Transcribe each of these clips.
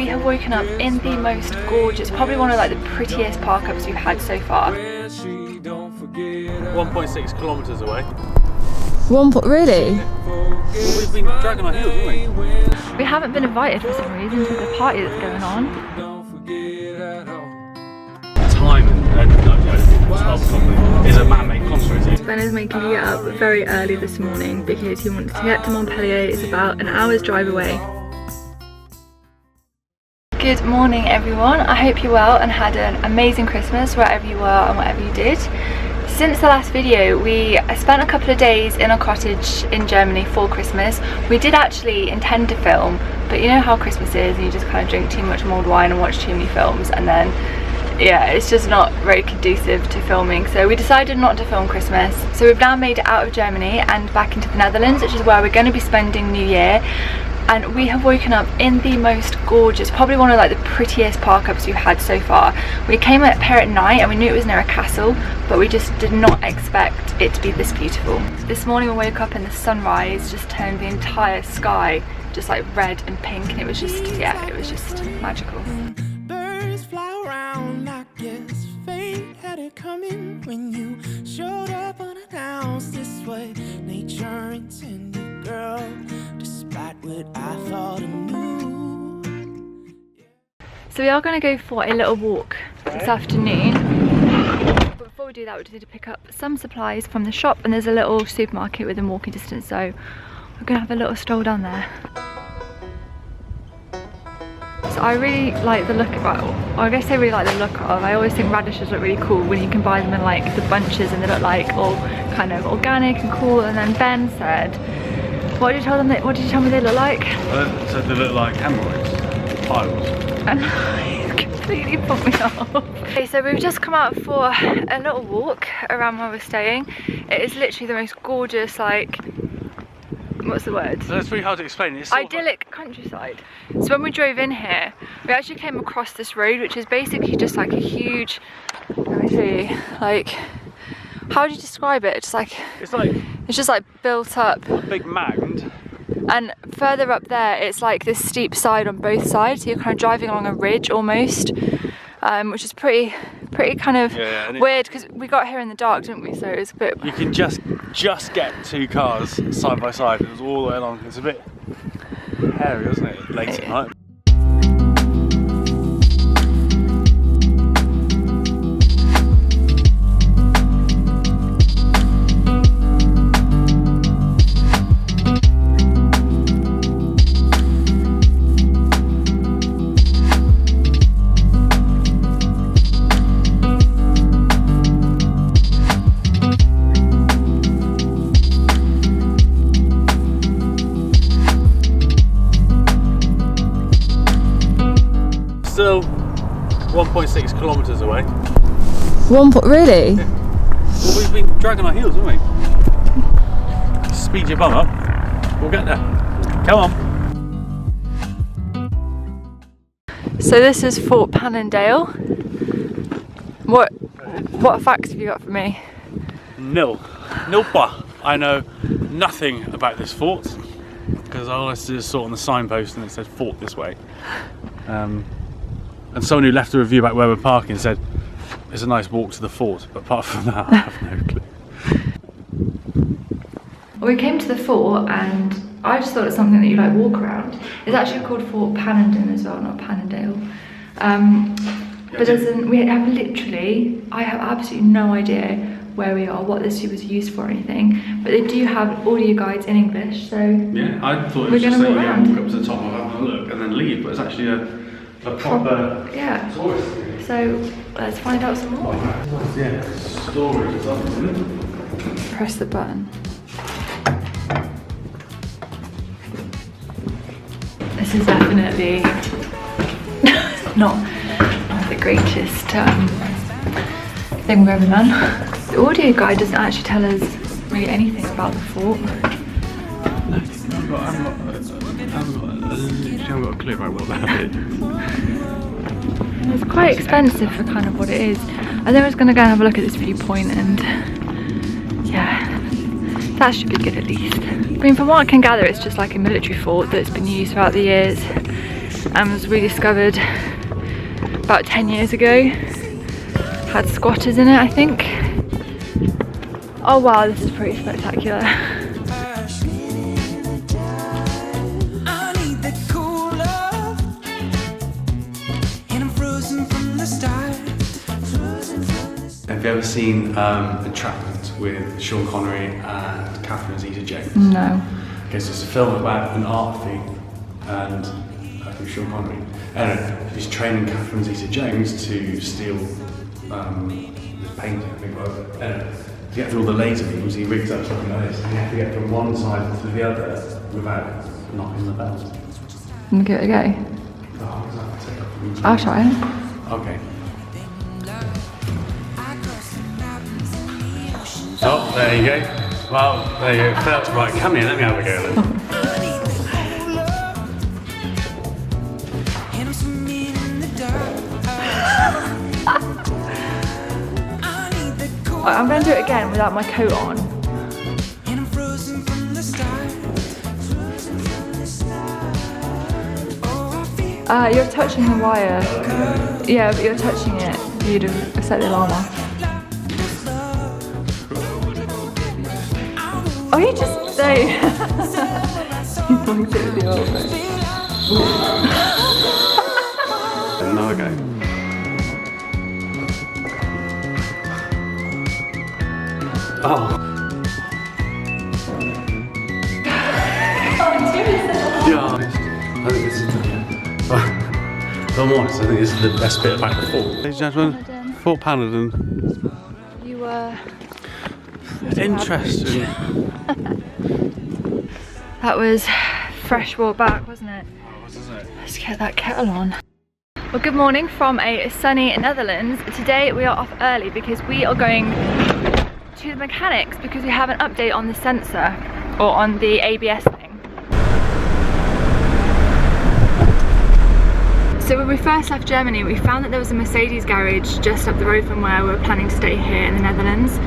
we have woken up in the most gorgeous, probably one of like the prettiest park ups we've had so far. 1.6 kilometres away. Really? We've been dragging our heels, haven't we? We haven't been invited for some reason to the party that's going on. Time is a man-made construct. Ben is making me get up very early this morning because he wants to get to Montpellier. It's about an hour's drive away. Good morning everyone, I hope you're well and had an amazing Christmas wherever you were and whatever you did. Since the last video we spent a couple of days in a cottage in Germany for Christmas. We did actually intend to film, but you know how Christmas is and you just kind of drink too much mulled wine and watch too many films, and then yeah, it's just not very conducive to filming, so we decided not to film Christmas. So we've now made it out of Germany and back into the Netherlands, which is where we're going to be spending New Year. And we have woken up in the most gorgeous, probably one of like the prettiest park ups we've had so far. We came up here at night and we knew it was near a castle, but we just did not expect it to be this beautiful. This morning we woke up and the sunrise just turned the entire sky just like red and pink, and it was just, yeah, it was just magical. Birds fly around, I guess fate had it coming when you showed up unannounced this way. Nature intended, girl. What I thought I knew. So we are going to go for a little walk this afternoon. But before we do that, we just need to pick up some supplies from the shop, and there's a little supermarket within walking distance, so we're going to have a little stroll down there. So I really like the look of, well, I guess I really like the look of, I always think radishes look really cool when you can buy them in like the bunches and they look like all kind of organic and cool. And then Ben said, what did you tell me they look like? So they look like hemorrhoids, piles. And he completely put me off. Okay, so we've just come out for a little walk around where we're staying. It is literally the most gorgeous, like, what's the word? That's really hard to explain. It's idyllic countryside. So when we drove in here, we actually came across this road, which is basically just like a huge, let me see, like, how do you describe it? It's just like built up. A big mound. And further up there, it's like this steep side on both sides. So you're kind of driving along a ridge almost, which is pretty kind of weird because we got here in the dark, didn't we? So it was a bit. You can just get two cars side by side. It was all the way along. It's a bit hairy, isn't it? Late at night. Still 1.6 kilometres away. Really? Yeah. Well, we've been dragging our heels, haven't we? Speed your bum up. We'll get there. Come on. So this is Fort Pannondale. What facts have you got for me? Nil. Nilpa. I know nothing about this fort because I always just saw it on the signpost and it said fort this way. And someone who left a review about where we're parking said it's a nice walk to the fort, but apart from that I have no clue. Well, we came to the fort and I just thought it's something that you like walk around. It's actually called Fort Pannondale as well, not Pannondale. But I have absolutely no idea where we are, what this was used for or anything, but they do have audio guides in English, so yeah, I thought it was just that you walk up to the top and have a look and then leave, but it's actually a proper tourist. So let's find out some more. Yeah, storage or something. Press the button. This is definitely not the greatest thing we've ever done. The audio guide doesn't actually tell us really anything about the fort. No, I haven't got a clue about what that is. It's quite expensive for kind of what it is. I think I was going to go and have a look at this viewpoint, and yeah, that should be good at least. I mean, from what I can gather, it's just like a military fort that's been used throughout the years. and was rediscovered about 10 years ago. Had squatters in it, I think. Oh wow, this is pretty spectacular. Have you ever seen Entrapment with Sean Connery and Catherine Zeta-Jones? No. Okay, so it's a film about an art thief and Sean Connery. Anyway, he's training Catherine Zeta-Jones to steal this painting, I think. Anyway, to get through all the laser beams, he rigs up something like this, and you have to get from one side to the other without knocking the belt. Can you give it a go? Oh, I'll try it. Okay. Oh, there you go. Well, there you go. Right, come here, let me have a go then. I'm going to do it again without my coat on. You're touching the wire. Yeah, but you're touching it. You'd have set the alarm off. Oh, you just say. You bonked it with the old bit. Another go. Oh. Yeah. I think this is the if I'm honest, I think this is the best bit about the fort. Ladies and gentlemen, Fort Paladin. You were... Interesting. That was fresh walk back, wasn't it? Oh, wasn't it? Let's get that kettle on. Well, good morning from a sunny Netherlands. Today we are off early because we are going to the mechanics because we have an update on the sensor or on the ABS thing. So when we first left Germany, we found that there was a Mercedes garage just up the road from where we were planning to stay here in the Netherlands.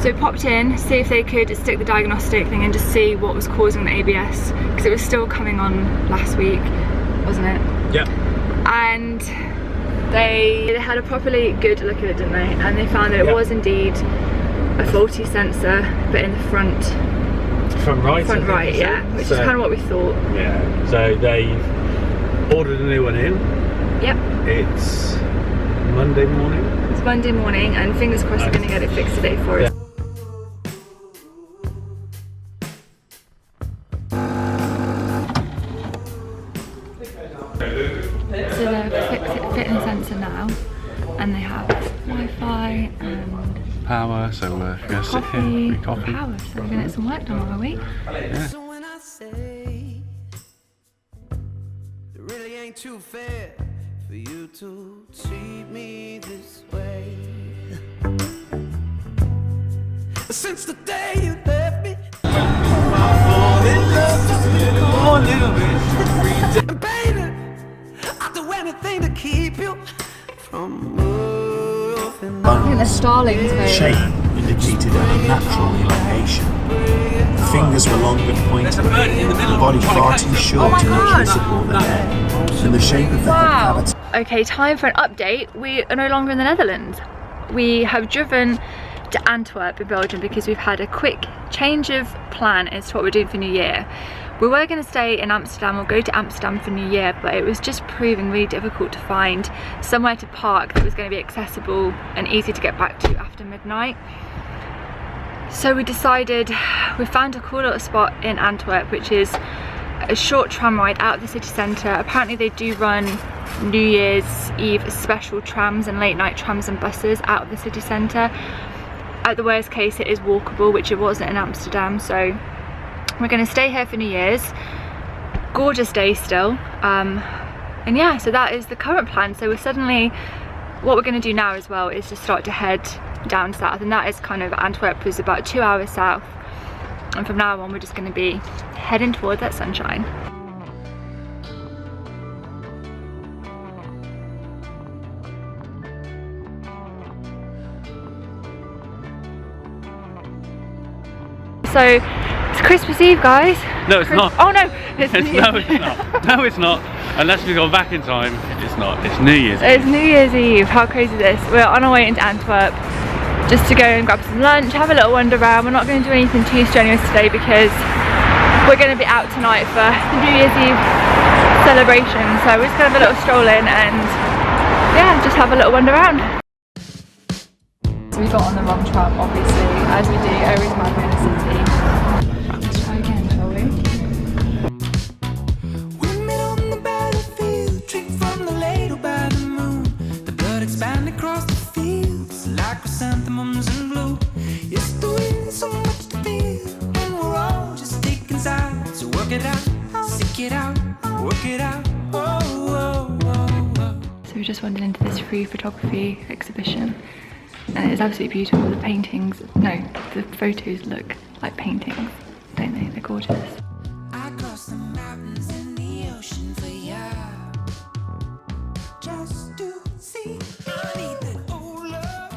So we popped in, see if they could stick the diagnostic thing and just see what was causing the ABS, because it was still coming on last week, wasn't it? Yeah. And they had a properly good look at it, didn't they? And they found that it was indeed a faulty sensor, but in the front right, yeah, which is kind of what we thought. Yeah, so they've ordered a new one in. Yep. It's Monday morning. It's Monday morning, and fingers crossed we're going to get it fixed today for us. So they're fitting sensor now, and they have Wi-Fi and Power, so we're going to sit here, drink coffee. Power, so we're going to get some work done, are we? Yeah. So when I say it really ain't too fair for you to treat me this way. Since the day you left me, I fall in love just a little bit. And baby, I'll do anything to keep you from moving. I think they're starlings, babe. Shape indicated an unnatural elongation. The fingers were long and pointed, the body far too short to make visible the head, and the shape of the head cavity. Okay, time for an update. We are no longer in the Netherlands. We have driven to Antwerp in Belgium because we've had a quick change of plan as to what we're doing for New Year. We were going to stay in Amsterdam or go to Amsterdam for New Year, but it was just proving really difficult to find somewhere to park that was going to be accessible and easy to get back to after midnight. So we decided, we found a cool little spot in Antwerp, which is a short tram ride out of the city centre. Apparently they do run New Year's Eve special trams and late night trams and buses out of the city centre. At the worst case it is walkable, which it wasn't in Amsterdam, so we're going to stay here for New Year's. Gorgeous day still, and yeah, so that is the current plan. So we're suddenly, what we're going to do now as well is just start to head down south, and that is kind of, Antwerp is about 2 hours south, and from now on we're just going to be heading towards that sunshine. So it's Christmas Eve, guys. No, it's not. Oh no, it's No, it's not. No, it's not. Unless we go back in time, it's not. It's New Year's Eve. It's New Year's Eve. How crazy is this? We're on our way into Antwerp just to go and grab some lunch, have a little wander around. We're not going to do anything too strenuous today because we're going to be out tonight for the New Year's Eve celebration. So we're just going to have a little stroll in and yeah, just have a little wander around. So we got on the wrong tram, obviously, as we do every time we're in the city. Try again, shall we? We met on the battlefield, drink from the ladle by the moon. The blood expanded across the fields like chrysanthemums in blue. It's the wind, so much to feel, and we're all just sick inside. So work it out, stick it out, work it out. Oh, oh, oh, oh. So we just wandered into this free photography exhibition. And it's absolutely beautiful. The paintings, no, the photos look like paintings, don't they? They're gorgeous. I crossed the mountains and the ocean for ya, just to see. I need that old love,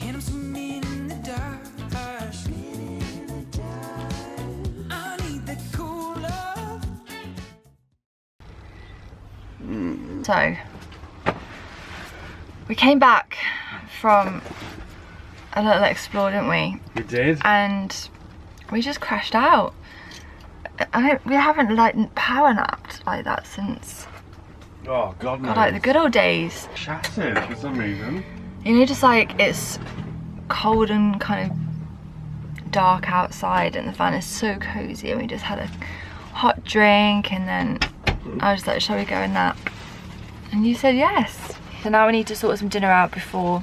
and I'm swimming in the dark. I need that cool love. So, we came back from a little explore, didn't we? We did. And we just crashed out. We haven't like power napped like that since Oh God, no. like the good old days. Shattered for some reason. You know, just like it's cold and kind of dark outside and the fan is so cozy, and we just had a hot drink, and then I was like, shall we go and nap? And you said yes. So now we need to sort some dinner out before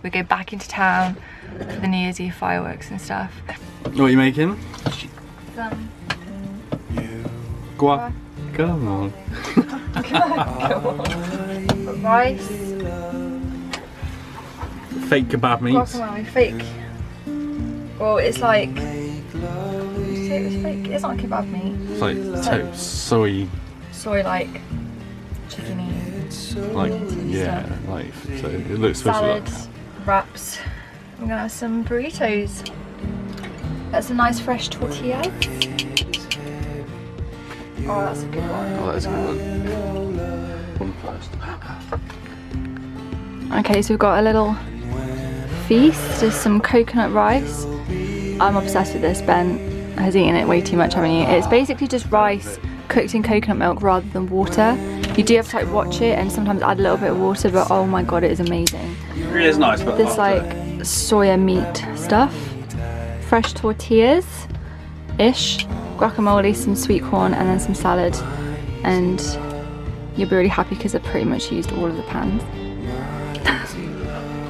we go back into town for the New Year's Eve fireworks and stuff. What are you making? Some Go on. Come on. rice, Fake kebab meat. guacamole, fake. Well, it's like, did you say it was fake? It's not kebab meat. It's like soy, Soy-like, chickeny. like yeah, like so it looks supposed to look. Salads, wraps. I'm gonna have some burritos. That's a nice fresh tortilla. Oh, that's a good one. Oh, that's a good one. One first. Okay, so we've got a little feast. There's some coconut rice. I'm obsessed with this. Ben has eaten it way too much, haven't you? It's basically just rice cooked in coconut milk rather than water. You do have to like watch it and sometimes add a little bit of water, but oh my god, it is amazing. It is nice, but This like soya meat stuff, fresh tortillas ish, guacamole, some sweet corn, and then some salad, and you'll be really happy because I've pretty much used all of the pans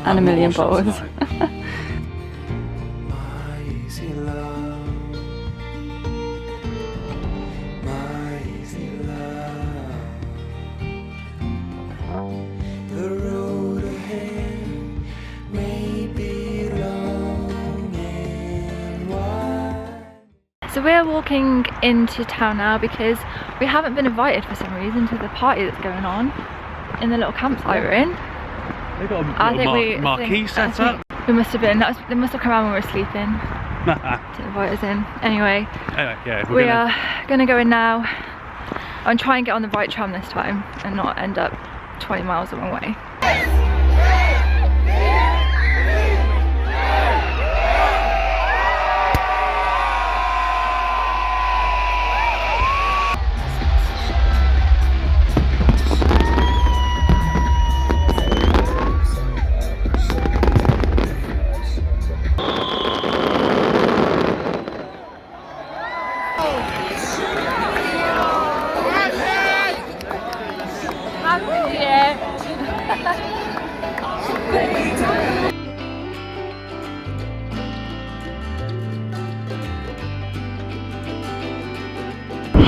and a million bowls. So we're walking into town now because we haven't been invited for some reason to the party that's going on in the little campsite we're in. They've got a I think marquee set up. We must have been. They must have come around when we were sleeping to invite us in. Anyway, Yeah, we are gonna go in now and try and get on the right tram this time and not end up 20 miles the wrong way.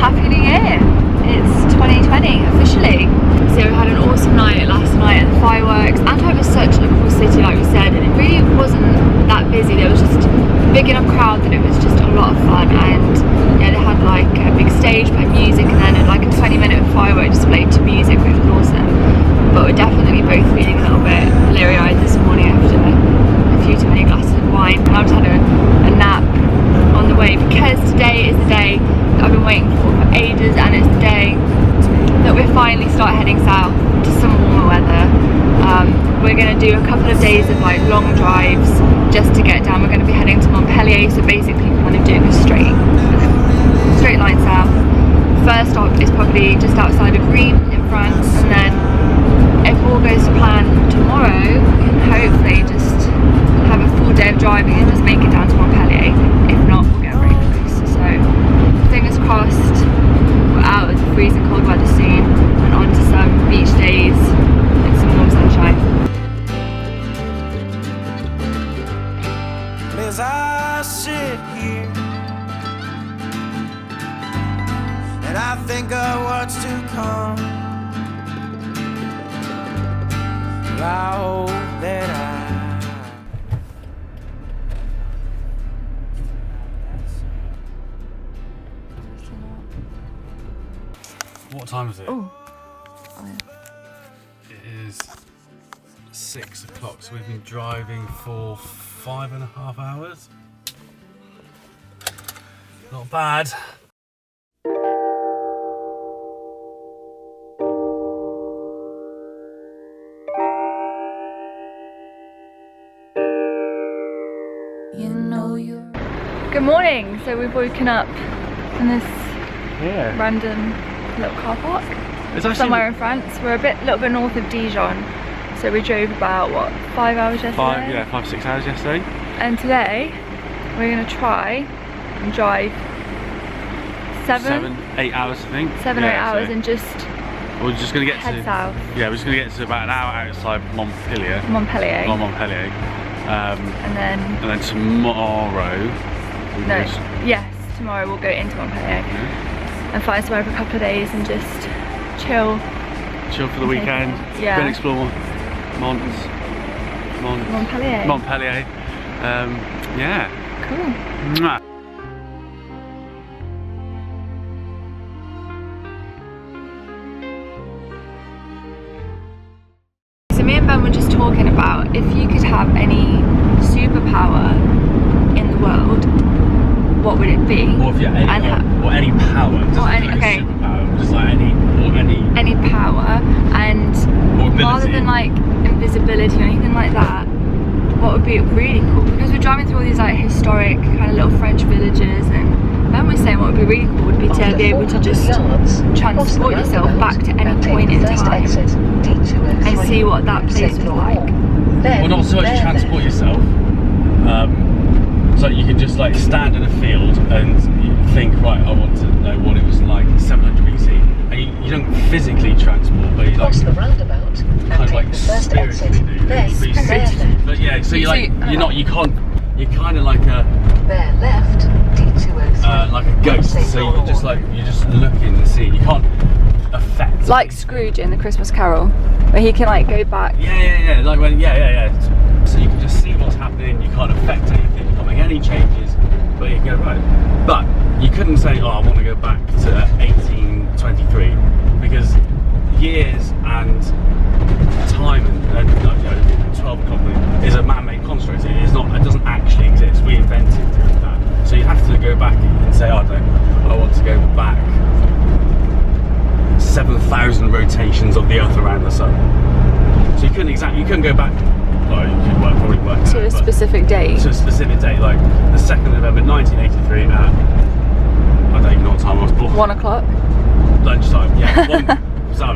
Happy New Year! It's 2020 officially. So we had an awesome night last night at the fireworks. Antwerp is such a cool city, like we said, and it really wasn't that busy. There was just a big enough crowd that it was just a lot of fun, and yeah, they had like a big stage, played music, and then like a 20-minute firework display to music, which was awesome. But we're definitely both feeling a little bit bleary-eyed this morning after a few too many glasses of wine. And I just had a nap day that I've been waiting for ages, and it's the day that we finally start heading south to some warmer weather. We're going to do a couple of days of like long drives just to get down. We're going to be heading to Montpellier, so basically kind of doing a straight line south. First stop is probably just outside of Reims in France, and then if all goes to plan tomorrow, we can hopefully just have a full day of driving and just make it down to Montpellier. If not, we'll get very close. So fingers crossed, we're out of the freezing cold weather soon and on to some beach days and some warm sunshine. As I sit here and I think of what's to come, I hope that What time is it? Oh. It is 6 o'clock, so we've been driving for 5.5 hours. Not bad. Good morning. So we've woken up in this Yeah. random little car park It's actually somewhere in France. We're a little bit north of Dijon, so we drove about what, 5 hours yesterday. 5-6 hours yesterday. And today we're gonna try and drive 7-8 hours, I think. 7 or 8 Yeah, hours so and just we're just gonna get head to south. Yeah, we're just gonna get to about an hour outside Montpellier. Montpellier. Not Montpellier. And then tomorrow. yes, tomorrow we'll go into Montpellier and find somewhere for a couple of days and just chill for the weekend. Yeah. Go and explore Montpellier. Montpellier. Yeah. Cool. Mwah. So me and Ben were just talking about if you could have any superpower in the world, what would it be? Or if you're any power, just Or any- like okay. a superpower, just like any Power, and or ability. rather than like invisibility or anything like that, what would be really cool? Because we're driving through all these like historic kind of little French villages, and Ben was saying what would be really cool would be to be able to just transport yourself back to any point in time and see what that place was like. Well, not so much transport yourself. So you can just like stand in a field and you think, right, I want to know what it was like in 700 BC. And you don't physically transport, but you like the roundabout kind of like spiritually do. But yeah, so you're kind of like a Bear left, D203. like a ghost. So you just look in the sea. You can't affect. Like Scrooge in the Christmas Carol, where he can like go back. Yeah. Like when So you can just see what's happening. You can't affect anything. You can't make any changes. But you go right. But you couldn't say, oh, I want to go back to 1823, because years and time and 12 o'clock is a man-made construct. It doesn't actually exist. We invented that. So you have to go back and say, I want to go back 7,000 rotations of the Earth around the Sun. So you couldn't go back. Well, you could probably work To a specific date. To a specific date, like the 2nd of November 1983 at, I don't even know what time I was born. 1 o'clock. Lunchtime, yeah.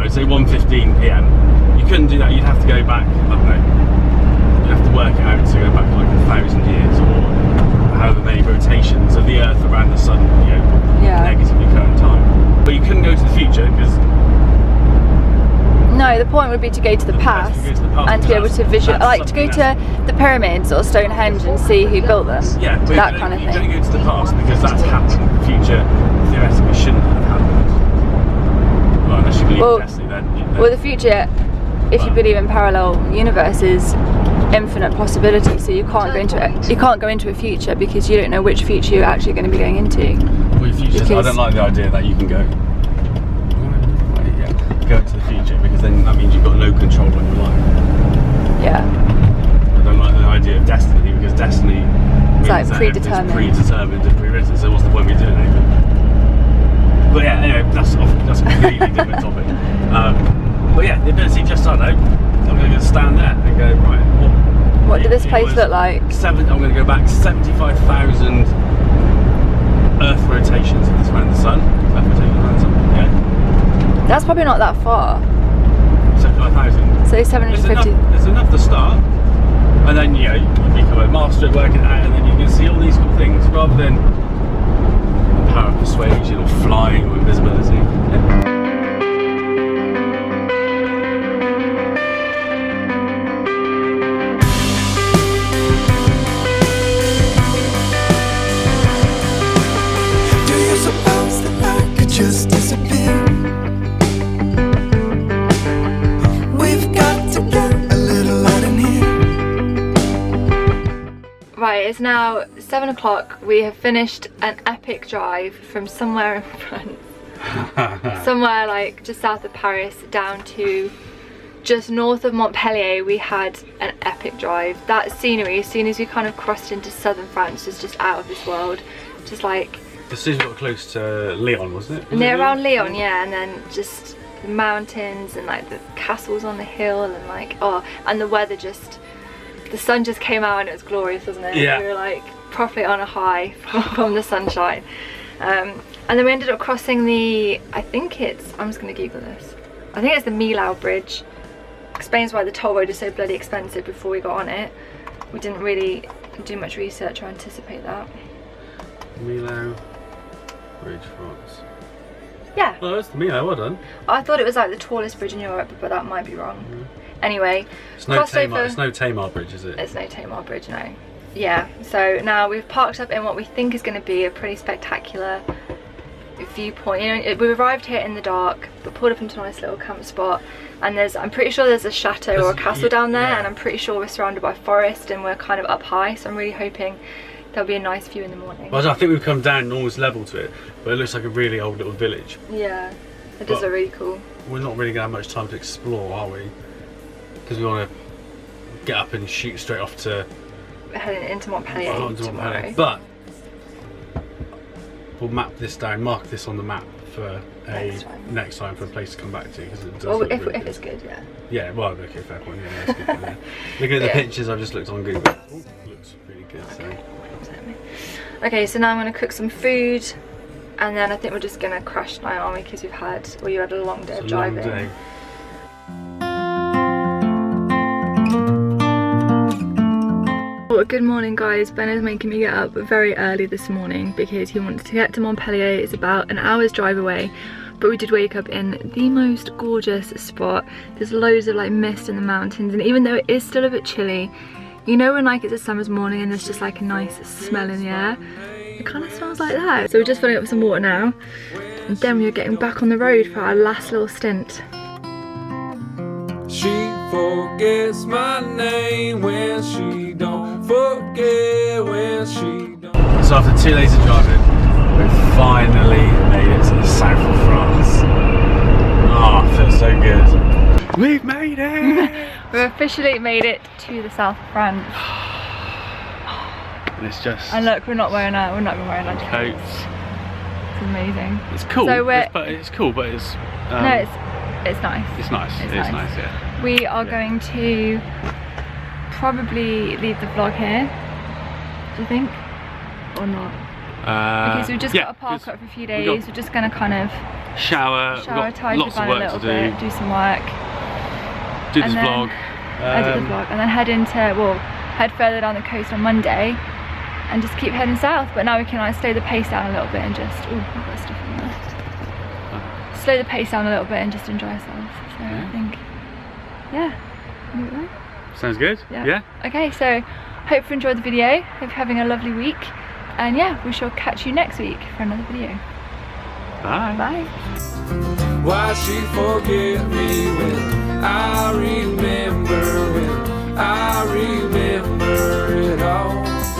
Say 1:15 PM. You couldn't do that. You'd have to go back. I don't know. You'd have to work it out to go back like 1,000 years or however many rotations of the Earth around the Sun. Negatively current time. But you couldn't go to the future because. No, the point would be to go to the past and to be able to visualize, like to go to the pyramids or Stonehenge and see who built them. Yeah, but that kind of you thing. don't go to the past because that's happened. The future theoretically shouldn't have happened. Well, unless you believe in destiny, then. Well, the future, if you believe in parallel universes, infinite possibilities. So you can't go into a future because you don't know which future you're actually going to be going into. Well, futures. I don't like the idea that you can go into the future, because then that means you've got no control on your life. Yeah. I don't like the idea of destiny, because destiny It's like means that predetermined. everything's predetermined and pre-written, so what's the point of me doing anything? that's a completely different topic. But yeah, the ability just, I don't know, I'm going to stand there and go, right, What did this place look like? I'm going to go back 75,000 Earth rotations if it's around the sun. Earth rotations around the sun, yeah. That's probably not that far. 75,000. So 750. There's enough to start. And then, you know, you become a master at working out, and then you can see all these cool things rather than the power of persuasion or flying or invisibility. Yeah. Just disappear. We've got to get a little out in here. Right, it's now 7 o'clock. We have finished an epic drive from somewhere in France, somewhere like just south of Paris, down to just north of Montpellier. We had an epic drive. That scenery, as soon as we kind of crossed into southern France, was just out of this world. Just like, As soon as we got close to Lyon, wasn't it? near around Lyon, yeah, and then just the mountains and like the castles on the hill and like, oh, and the weather just, the sun just came out and it was glorious, wasn't it? Yeah. We were like properly on a high from the sunshine. And then we ended up crossing the, I think it's, I'm just going to Google this, I think it's the Millau Bridge. Explains why the toll road is so bloody expensive before we got on it. We didn't really do much research or anticipate that. Millau Bridge, France. Yeah. Oh, that's the Millau, well done. I thought it was like the tallest bridge in Europe, but that might be wrong. Anyway, It's no Tamar Bridge, is it? It's no Tamar Bridge, no. Yeah, so now we've parked up in what we think is going to be a pretty spectacular viewpoint. You know, we arrived here in the dark, but pulled up into a nice little camp spot, and I'm pretty sure there's a chateau or a castle down there, and I'm pretty sure we're surrounded by forest and we're kind of up high, so I'm really hoping there'll be a nice view in the morning. Well, I think we've come down almost level to it, but it looks like a really old little village. Yeah, it does look really cool. We're not really going to have much time to explore, are we? Because we want to get up and shoot straight off to We're heading into Montpellier tomorrow. But we'll map this down, mark this on the map for next time for a place to come back to, because it does look if, really if good. it's good, yeah. Yeah, well, okay, fair point. Yeah, that's good. Yeah. Looking at the pictures I've just looked on Google, looks really good. Okay. Okay, so now I'm going to cook some food, and then I think we're just going to crash tonight, aren't we? Because you had a long day of driving. Long day. Well, good morning, guys. Ben is making me get up very early this morning because he wants to get to Montpellier. It's about an hour's drive away, but we did wake up in the most gorgeous spot. There's loads of like mist in the mountains, and even though it is still a bit chilly, you know when like it's a summer's morning and there's just like a nice smell in the air? It kind of smells like that. So we're just filling up some water now, and then we're getting back on the road for our last little stint. She forgets my name when she don't forget when she don't. So after 2 days of driving, we've finally made it to the south of France. Oh, it feels so good. We've made it! We've officially made it to the south of France. And it's just... And look, we're not even wearing our coats. It's amazing. It's cool, So it's cool, but it's... no, it's nice. It's nice. It's nice, yeah. We are going to probably leave the vlog here. Do you think? Or not? Because we've just got to park up for a few days. We're just going to kind of shower, tidy lots of a work little to bit, do some work. Do this vlog. Edit the vlog, and then head further down the coast on Monday and just keep heading south. But now we can like slow the pace down a little bit and just, oh, I've got stuff in there. Slow the pace down a little bit and just enjoy ourselves. So I think, yeah. Sounds good. Yeah. Okay, so hope you enjoyed the video. Hope you're having a lovely week. And yeah, we shall catch you next week for another video. Bye. Bye. Why she forget me when I remember